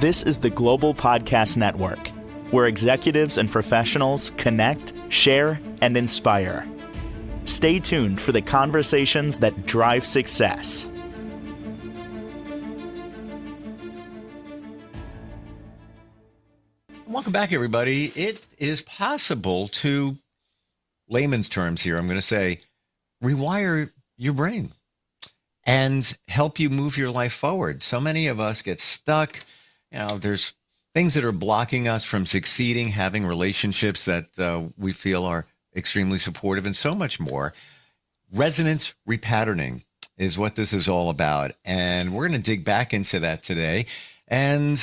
This is the Global Podcast Network, where executives and professionals connect, share, and inspire. Stay tuned for the conversations that drive success. Welcome back, everybody. It is possible to, layman's terms here, I'm going to say, rewire your brain and help you move your life forward. So many of us get stuck. There's things that are blocking us from succeeding, having relationships that we feel are extremely supportive, and so much more. Resonance repatterning is what this is all about. And we're going to dig back into that today and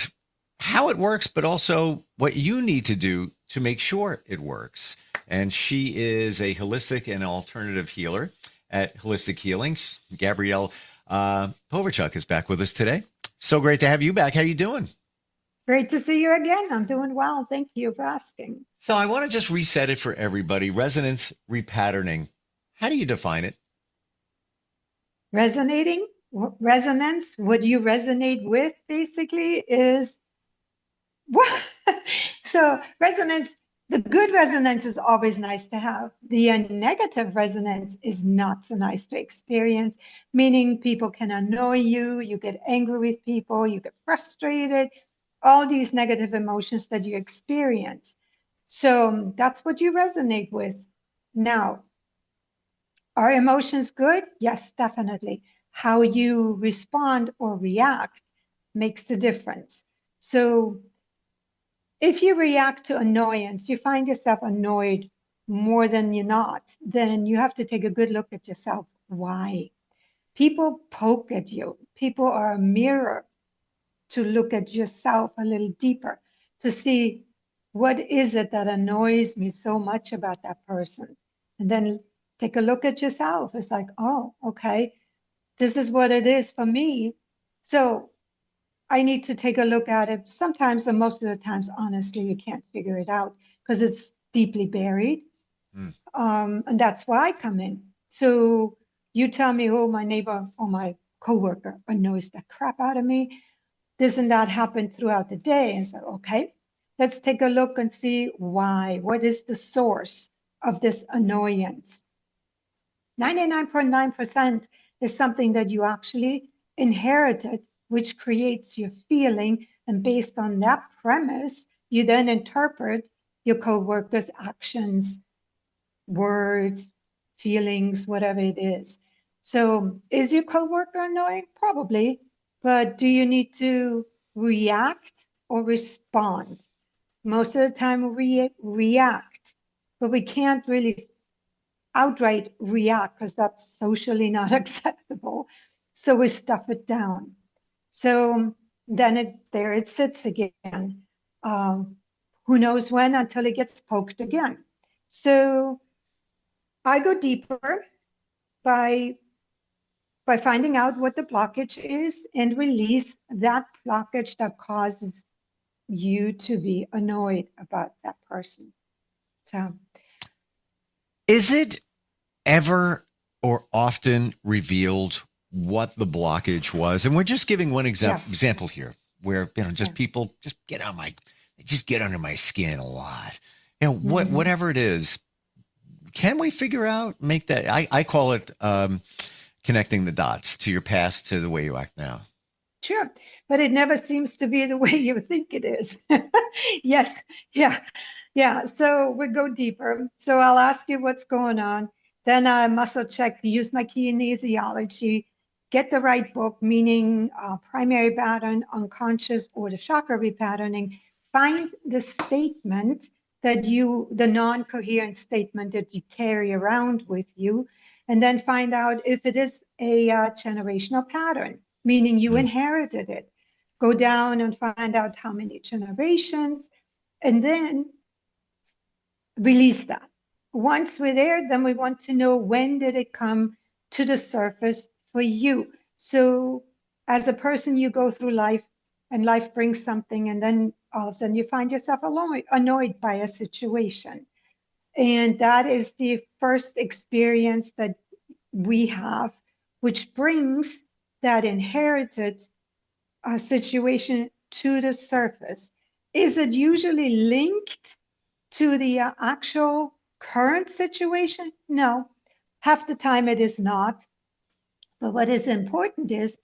how it works, but also what you need to do to make sure it works. And she is a holistic and alternative healer at Holistic Healing. Gabrielle Poverchuk is back with us today. So great to have you back. How you doing? Great to see you again. I'm doing well. Thank you for asking. So I want to just reset it for everybody. Resonance repatterning. How do you define it? Resonance, what you resonate with basically is what? So resonance, the good resonance is always nice to have. The negative resonance is not so nice to experience, meaning people can annoy you, you get angry with people, you get frustrated, all these negative emotions that you experience. So that's what you resonate with. Now, are emotions good? Yes, definitely. How you respond or react makes the difference. So if you react to annoyance, you find yourself annoyed more than you're not, then you have to take a good look at yourself. Why? People poke at you. People are a mirror to look at yourself a little deeper, to see what is it that annoys me so much about that person. And then take a look at yourself. It's like, oh, okay, this is what it is for me. So I need to take a look at it. Sometimes, and most of the times, honestly, you can't figure it out because it's deeply buried. And that's where I come in. So you tell me, oh, my neighbor or my coworker annoys the crap out of me. This and that happened throughout the day. And so, okay, let's take a look and see why. What is the source of this annoyance? 99.9% is something that you actually inherited, which creates your feeling. And based on that premise, you then interpret your coworker's actions, words, feelings, whatever it is. So is your coworker annoying? Probably. But do you need to react or respond? Most of the time we react, but we can't really outright react because that's socially not acceptable. So we stuff it down. So then there it sits again. Who knows when until it gets poked again. So I go deeper by finding out what the blockage is and release that blockage that causes you to be annoyed about that person. So, is it ever or often revealed what the blockage was? And we're just giving one example here, where people just get under my skin a lot. Whatever it is, can we figure out, make that? I call it connecting the dots to your past to the way you act now. Sure, but it never seems to be the way you think it is. Yes, yeah. So we go deeper. So I'll ask you what's going on. Then I muscle check, use my kinesiology, get the right book, meaning primary pattern, unconscious, or the chakra repatterning. Find the statement the non-coherent statement that you carry around with you, and then find out if it is a generational pattern, meaning you inherited it. Go down and find out how many generations, and then release that. Once we're there, then we want to know, when did it come to the surface for you? So as a person, you go through life and life brings something, and then all of a sudden you find yourself annoyed by a situation. And that is the first experience that we have, which brings that inherited situation to the surface. Is it usually linked to the actual current situation? No, half the time it is not. But what is important is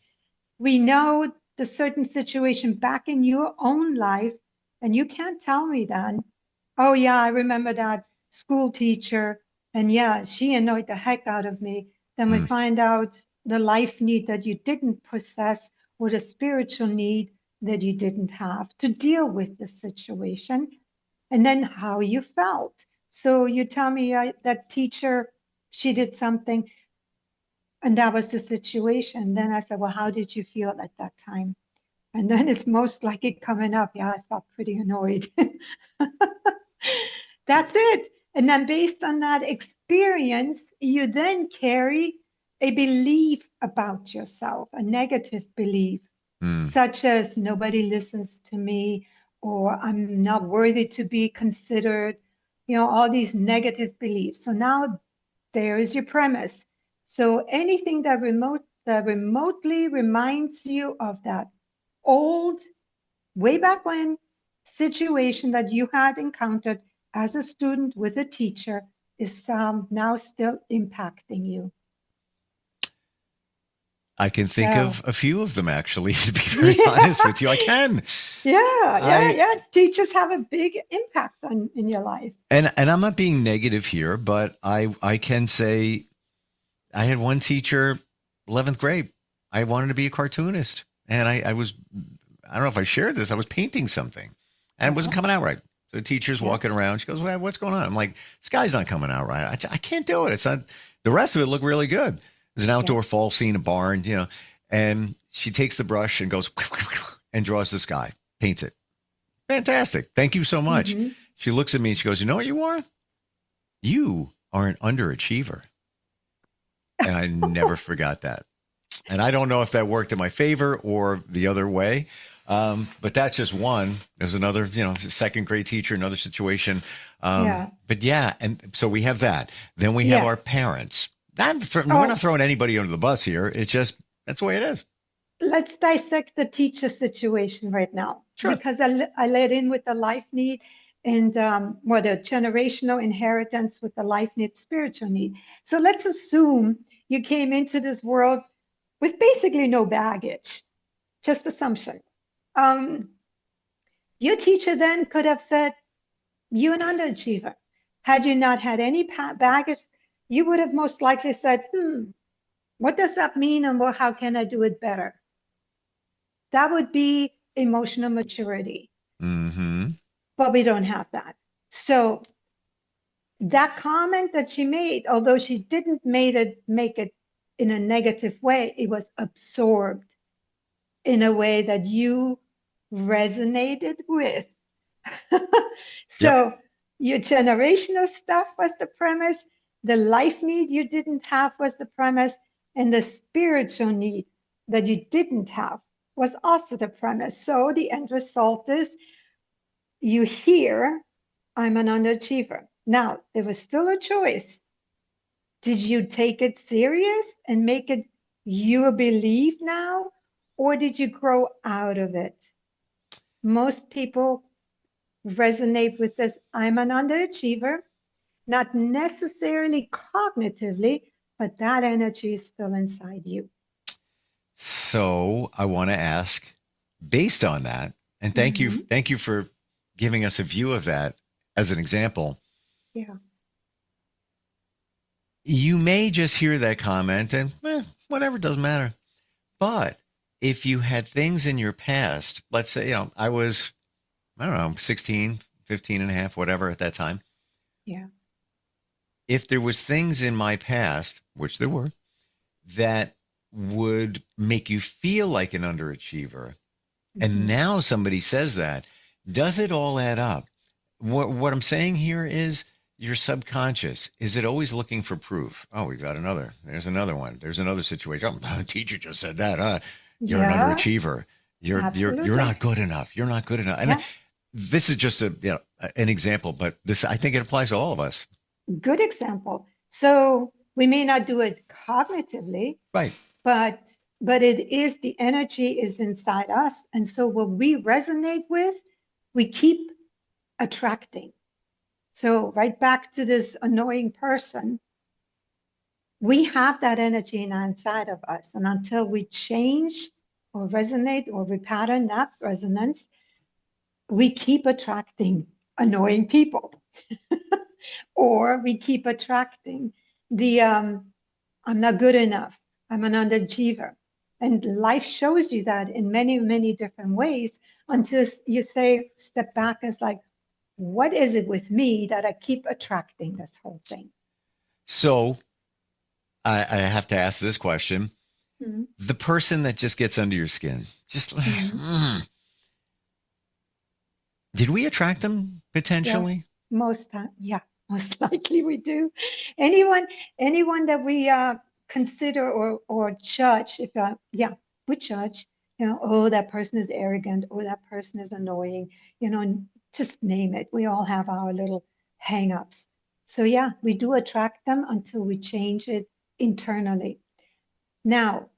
we know the certain situation back in your own life, and you can't tell me then, oh yeah, I remember that school teacher, and yeah, she annoyed the heck out of me. Then we find out the life need that you didn't possess or the spiritual need that you didn't have to deal with the situation, and then how you felt. So you tell me that teacher, she did something, and that was the situation. Then I said, well, how did you feel at that time? And then it's most likely coming up. Yeah, I felt pretty annoyed. That's it. And then based on that experience, you then carry a belief about yourself, a negative belief, such as nobody listens to me, or I'm not worthy to be considered, all these negative beliefs. So now there is your premise. So anything that remotely reminds you of that old, way back when situation that you had encountered as a student with a teacher is now still impacting you. I can think of a few of them, actually, to be very honest with you. I can. Yeah. Teachers have a big impact in your life. And I'm not being negative here, but I can say I had one teacher, 11th grade. I wanted to be a cartoonist. And I don't know if I shared this. I was painting something and it wasn't coming out right. So the teacher's walking around. She goes, well, what's going on? I'm like, this guy's not coming out right. I can't do it. It's not. The rest of it looked really good. There's an outdoor fall scene, a barn, and she takes the brush and goes and draws this guy, paints it. Fantastic. Thank you so much. She looks at me and she goes, you know what you are? You are an underachiever. And I never forgot that. And I don't know if that worked in my favor or the other way. But that's just one. There's another, second grade teacher, another situation. But yeah. And so we have that. Then we have our parents. We're not throwing anybody under the bus here. It's just, that's the way it is. Let's dissect the teacher situation right now. Sure. Because I led in with the life need and the generational inheritance with the life need, spiritual need. So let's assume you came into this world with basically no baggage, just assumption. Your teacher then could have said, you're an underachiever. Had you not had any baggage, you would have most likely said, what does that mean and how can I do it better? That would be emotional maturity. But we don't have that. So that comment that she made, although she didn't make it in a negative way, it was absorbed in a way that you resonated with. So your generational stuff was the premise. The life need you didn't have was the premise, and the spiritual need that you didn't have was also the premise. So the end result is you hear, I'm an underachiever. Now, there was still a choice. Did you take it serious and make it your belief now, or did you grow out of it? Most people resonate with this, I'm an underachiever. Not necessarily cognitively, but that energy is still inside you. So I want to ask, based on that, and thank you for giving us a view of that as an example. Yeah. You may just hear that comment and whatever, doesn't matter. But if you had things in your past, let's say, I was, 16, 15 and a half, whatever at that time. Yeah. If there was things in my past, which there were, that would make you feel like an underachiever, and now somebody says that, does it all add up? What I'm saying here is your subconscious, is it always looking for proof? Oh, we got another. There's another one. There's another situation. Oh, teacher just said that. You're an underachiever. You're not good enough. You're not good enough. And this is just an example, but I think it applies to all of us. Good example. So we may not do it cognitively, right? But but it is the energy is inside us. And so what we resonate with, we keep attracting. So right back to this annoying person, we have that energy inside of us. And until we change or resonate or repattern that resonance, we keep attracting annoying people. Or we keep attracting the I'm not good enough, I'm an underachiever. And life shows you that in many, many different ways until you say, step back, as like, what is it with me that I keep attracting this whole thing? So I have to ask this question. Mm-hmm. The person that just gets under your skin, just did we attract them potentially? Yeah, most time, yeah, most likely we do. Anyone that we consider or judge, if we judge, oh, that person is arrogant, oh, that person is annoying, just name it. We all have our little hang-ups. So yeah, we do attract them until we change it internally. Now,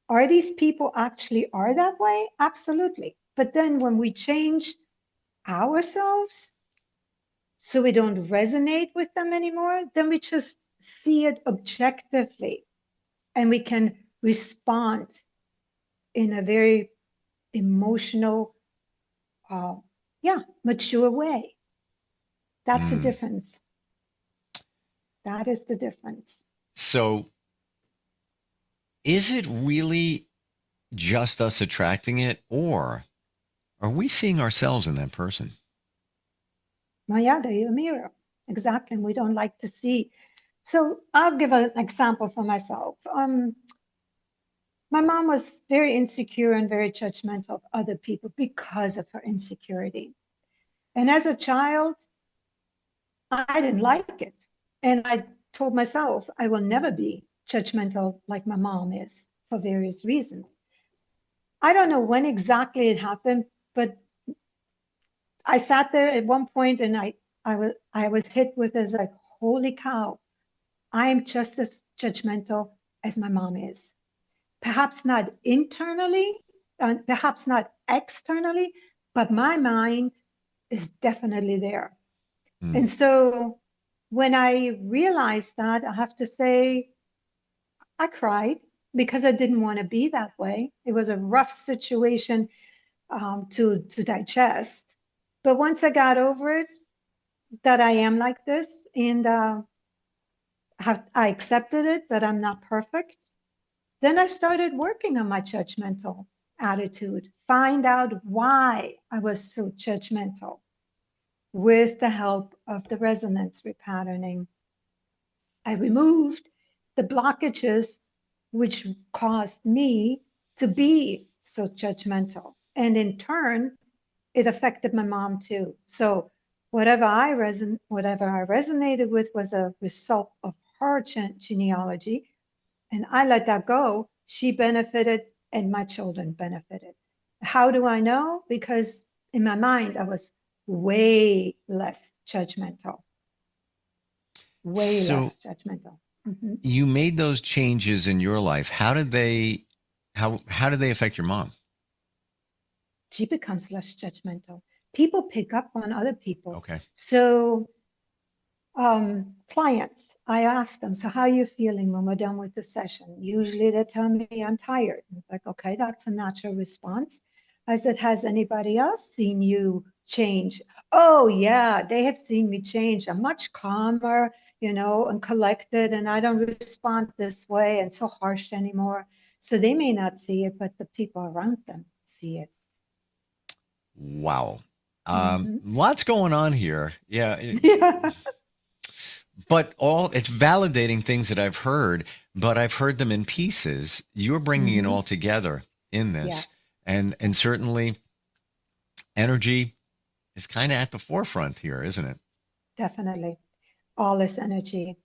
are these people actually are that way? Absolutely. But then when we change ourselves, so we don't resonate with them anymore, then we just see it objectively and we can respond in a very emotional, mature way. That's the difference. That is the difference. So is it really just us attracting it, or are we seeing ourselves in that person? Well, yeah, they're a mirror. Exactly. And we don't like to see. So I'll give an example for myself. My mom was very insecure and very judgmental of other people because of her insecurity. And as a child, I didn't like it. And I told myself I will never be judgmental like my mom is for various reasons. I don't know when exactly it happened, but I sat there at one point and I was hit with this like, holy cow, I am just as judgmental as my mom is. Perhaps not internally, perhaps not externally, but my mind is definitely there. And so when I realized that, I have to say, I cried because I didn't want to be that way. It was a rough situation to digest. But once I got over it, that I am like this, and I accepted it, that I'm not perfect, then I started working on my judgmental attitude, find out why I was so judgmental with the help of the resonance repatterning. I removed the blockages which caused me to be so judgmental. And in turn, it affected my mom too. So whatever I resonated with was a result of her genealogy, and I let that go. She benefited and my children benefited. How do I know? Because in my mind, I was way less judgmental, way So less judgmental. Mhm. you made those changes in your life. How did they affect your mom? She becomes less judgmental. People pick up on other people. Okay. So clients, I ask them, so how are you feeling when we're done with the session? Usually they tell me I'm tired. It's like, okay, that's a natural response. I said, has anybody else seen you change? Oh yeah, they have seen me change. I'm much calmer, and collected, and I don't respond this way and so harsh anymore. So they may not see it, but the people around them see it. Wow. Mm-hmm. Lots going on here. Yeah. Yeah. But it's validating things that I've heard, but I've heard them in pieces. You're bringing it Mm-hmm. all together in Yeah, this. And certainly energy is kind of at the forefront here, isn't it? definitely. All is energy.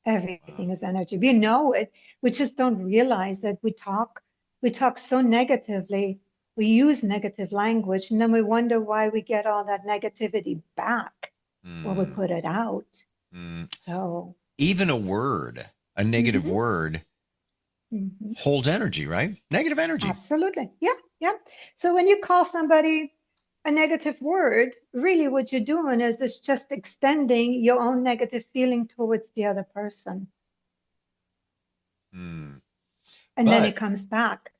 Everything is energy. We know it. We just don't realize that we talk so negatively. We use negative language, and then we wonder why we get all that negativity back when we Mm, put it out. mm. So, Even a negative mhm, word Mhm. holds energy, right? Negative energy. Absolutely. Yeah. Yeah. So when you call somebody a negative word, really what you're doing is it's just extending your own negative feeling towards the other person. Hmm. And then it But comes back.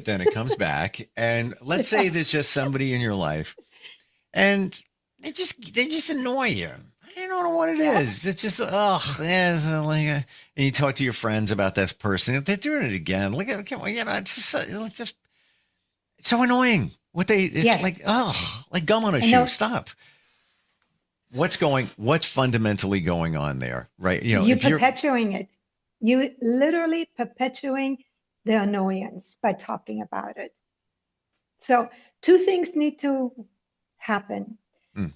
then it comes back, and let's say Yeah. there's just somebody in your life, and they just annoy you. I don't know what it Yeah. is. It's just yeah, it's like, and you talk to your friends about this person. They're doing it again. Look at it's just it's so annoying. It's Yes. like like gum on a And shoe. no, Stop. What's fundamentally going on there, right? you If you're perpetuating it. You literally perpetuating the annoyance by talking about it. So two things need to happen. mm,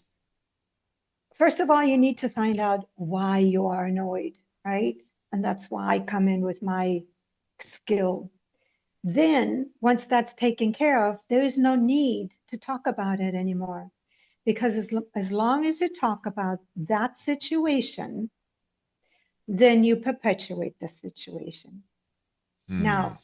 First of all, you need to find out why you are annoyed, right? And that's why I come in with my skill. Then, once that's taken care of, there is no need to talk about it anymore. Because as long as you talk about that situation, then you perpetuate the situation. mm, Now,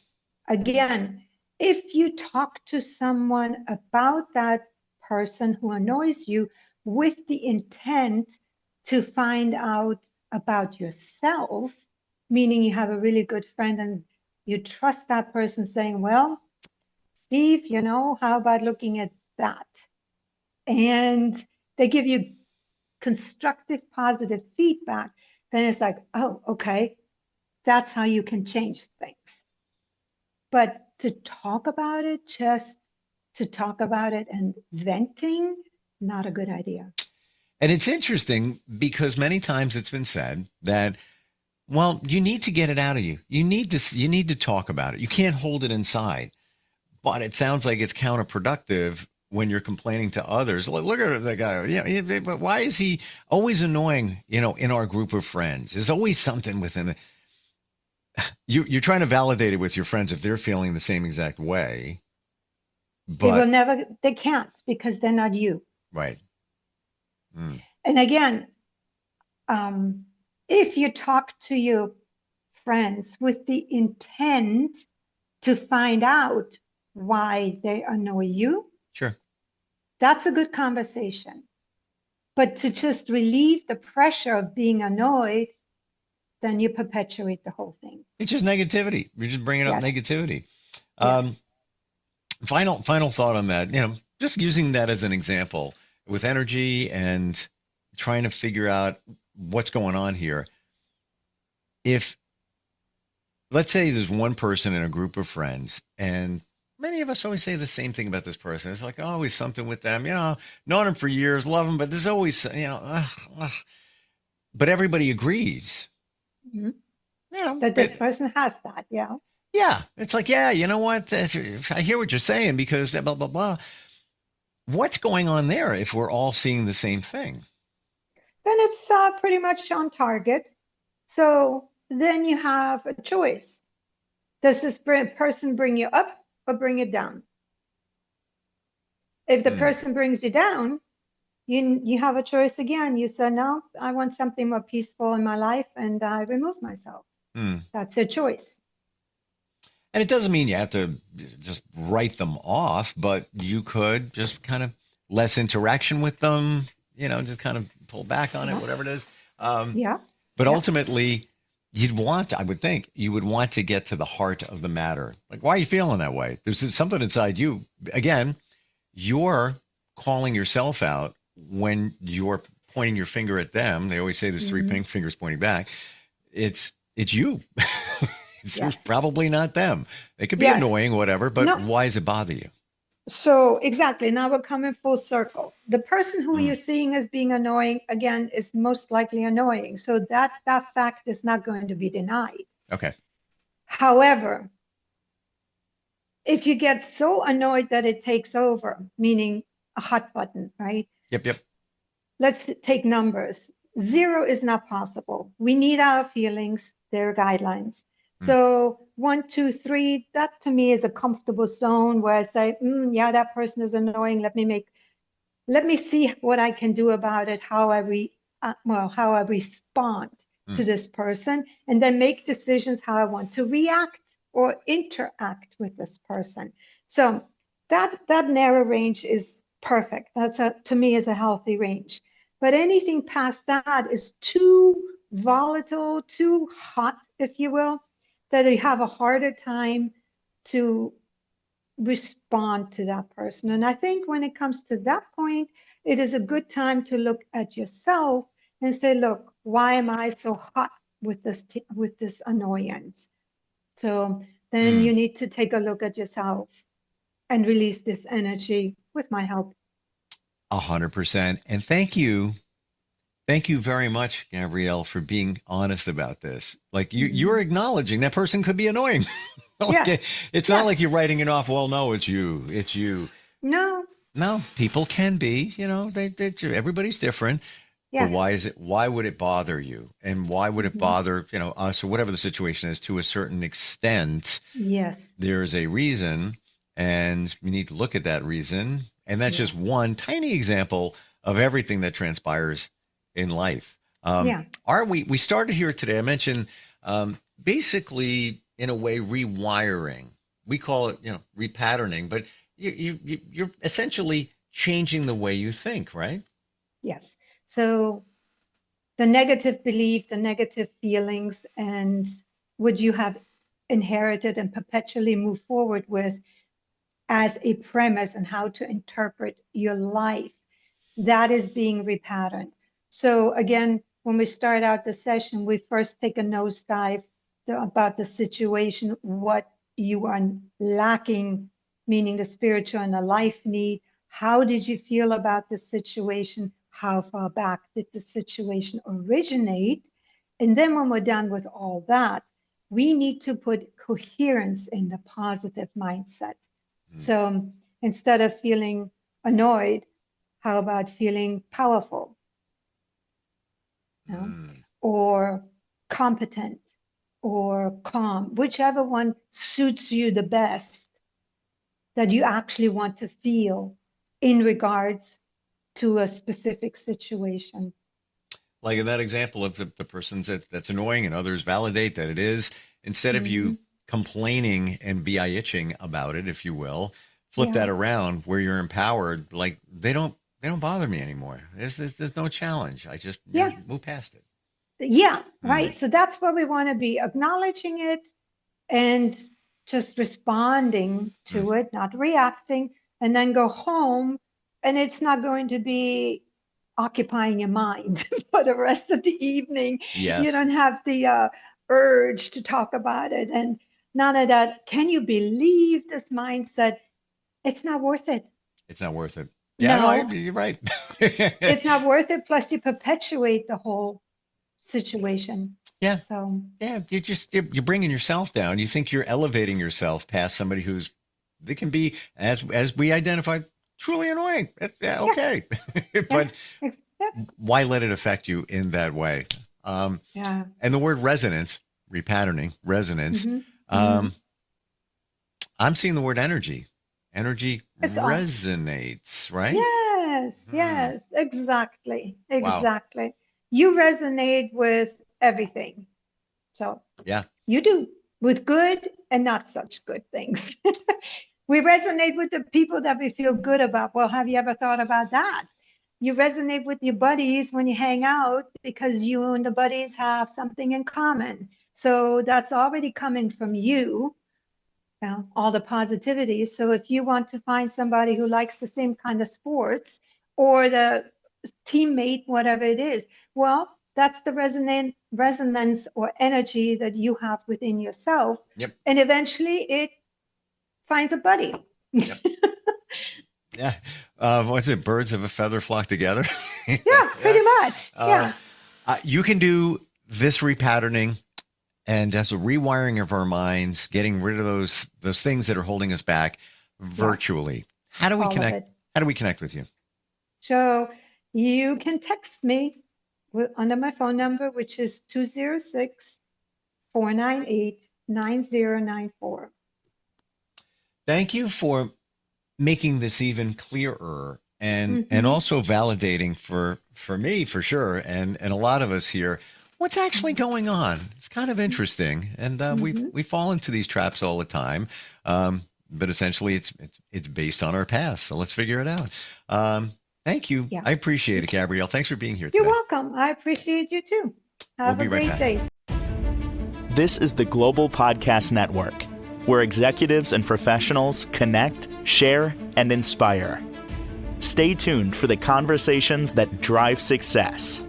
again, if you talk to someone about that person who annoys you with the intent to find out about yourself, meaning you have a really good friend and you trust that person saying, well, Steve, how about looking at that? And they give you constructive, positive feedback, then it's like, oh, okay, that's how you can change things. But to talk about it, just to talk about it and venting, not a good idea. and it's interesting because many times it's been said that, well, you need to get it out of you. You need to talk about it. You can't hold it inside. But it sounds like it's counterproductive when you're complaining to others. Look at the guy. Yeah, but why is he always annoying? In our group of friends, there's always something within it. You're trying to validate it with your friends if they're feeling the same exact way. They will But never, they can't because they're not you. right. Mm, And again, if you talk to your friends with the intent to find out why they annoy you, sure. that's a good conversation. But to just relieve the pressure of being annoyed, then you perpetuate the whole thing. It's just negativity. You're just bringing up Yes, negativity. Um, yes. final thought on that. Just using that as an example with energy and trying to figure out what's going on here. If let's say there's one person in a group of friends, and many of us always say the same thing about this person. It's like always something with them, known them for years, love them, but there's always, but everybody agrees, Mhm. you know, That this it- person has that. Yeah. yeah, it's like, yeah, you know what? I hear what you're saying because blah, blah, blah. What's going on there if we're all seeing the same thing? Then it's pretty much on target. So then you have a choice. Does this person bring you up or bring you down? If the Hmm. person brings you down, you have a choice again. You say, no, I want something more peaceful in my life, and I remove myself. Hmm. That's your choice. And it doesn't mean you have to just write them off, but you could just kind of less interaction with them, just kind of pull back on it, Yeah, whatever it is. yeah, But yeah. ultimately, I would think you would want to get to the heart of the matter. Like, why are you feeling that way? There's something inside you. Again, you're calling yourself out when you're pointing your finger at them. They always say there's three Mhm. fingers pointing back. It's you. It's Yes, probably not them. They could be yes. annoying, whatever, but No, why does it bother you? so exactly. Now we're coming full circle. The person who Mm, you're seeing as being annoying, again, is most likely annoying. So that fact is not going to be denied. okay. However, if you get so annoyed that it takes over, meaning a hot button, right? Yep, yep. Let's take numbers. Zero is not possible. We need our feelings, their guidelines. Mm, So 1, 2, 3, that to me is a comfortable zone where I say, yeah, that person is annoying. Let me see what I can do about it, how how I respond mm, to this person, and then make decisions how I want to react or interact with this person. So that narrow range is perfect. To me is a healthy range. But anything past that is too volatile, too hot, if you will, that you have a harder time to respond to that person. And I think when it comes to that point, it is a good time to look at yourself and say, look, why am I so hot with this annoyance? So then you need to take a look at yourself and release this energy with my help. 100%. And thank you. Thank you very much, Gabrielle, for being honest about this. Like you're acknowledging that person could be annoying. Like it's not like you're writing it off. Well, no, it's you. It's you. No, people can be, everybody's different. But why would it bother you? And why would it bother, us or whatever the situation is to a certain extent? Yes. There's a reason, and we need to look at that reason. And that's just one tiny example of everything that transpires in life. We started here today. I mentioned basically, in a way, rewiring. We call it, repatterning, but you're essentially changing the way you think, right? Yes. So the negative belief, the negative feelings, and what you have inherited and perpetually move forward with as a premise and how to interpret your life, that is being repatterned. So again, when we start out the session, we first take a nosedive about the situation, what you are lacking, meaning the spiritual and the life need. How did you feel about the situation? How far back did the situation originate? And then when we're done with all that, we need to put coherence in the positive mindset. So instead of feeling annoyed, how about feeling powerful? Or competent or calm, whichever one suits you the best that you actually want to feel in regards to a specific situation. Like in that example of the person that's annoying and others validate that it is, instead of you complaining and be-itching about it, if you will, flip that around where you're empowered. Like they don't bother me anymore. There's no challenge. I just move past it. Yeah, right. So that's where we want to be, acknowledging it and just responding to it, not reacting, and then go home. And it's not going to be occupying your mind for the rest of the evening. Yes. You don't have the urge to talk about it and none of that. Can you believe this mindset? It's not worth it. It's not worth it. Yeah, no, you're right. It's not worth it. Plus you perpetuate the whole situation. Yeah. So you're bringing yourself down. You think you're elevating yourself past somebody they can be, as we identified, truly annoying. Okay. But why let it affect you in that way? And the word resonance, repatterning, resonance. I'm seeing the word energy. Energy resonates, right? Yes, exactly. Wow. You resonate with everything. So you do, with good and not such good things. We resonate with the people that we feel good about. Well, have you ever thought about that? You resonate with your buddies when you hang out because you and the buddies have something in common. So that's already coming from you, all the positivity. So if you want to find somebody who likes the same kind of sports or the teammate, whatever it is, well, that's the resonance or energy that you have within yourself. Yep. And eventually it finds a buddy. Yep. Yeah. What's it? Birds of a feather flock together. Yeah, pretty much. You can do this repatterning and as a rewiring of our minds, getting rid of those things that are holding us back virtually. How do we connect? How do we connect with you? So you can text me under my phone number, which is 206-498-9094. Thank you for making this even clearer and also validating for me, for sure, and a lot of us here, what's actually going on? It's kind of interesting, and we fall into these traps all the time. But essentially, it's based on our past. So let's figure it out. Thank you. Yeah. I appreciate it, Gabrielle. Thanks for being here today. You're welcome. I appreciate you too. Have We'll a be right great back. day. This is the Global Podcast Network, where executives and professionals connect, share, and inspire. Stay tuned for the conversations that drive success.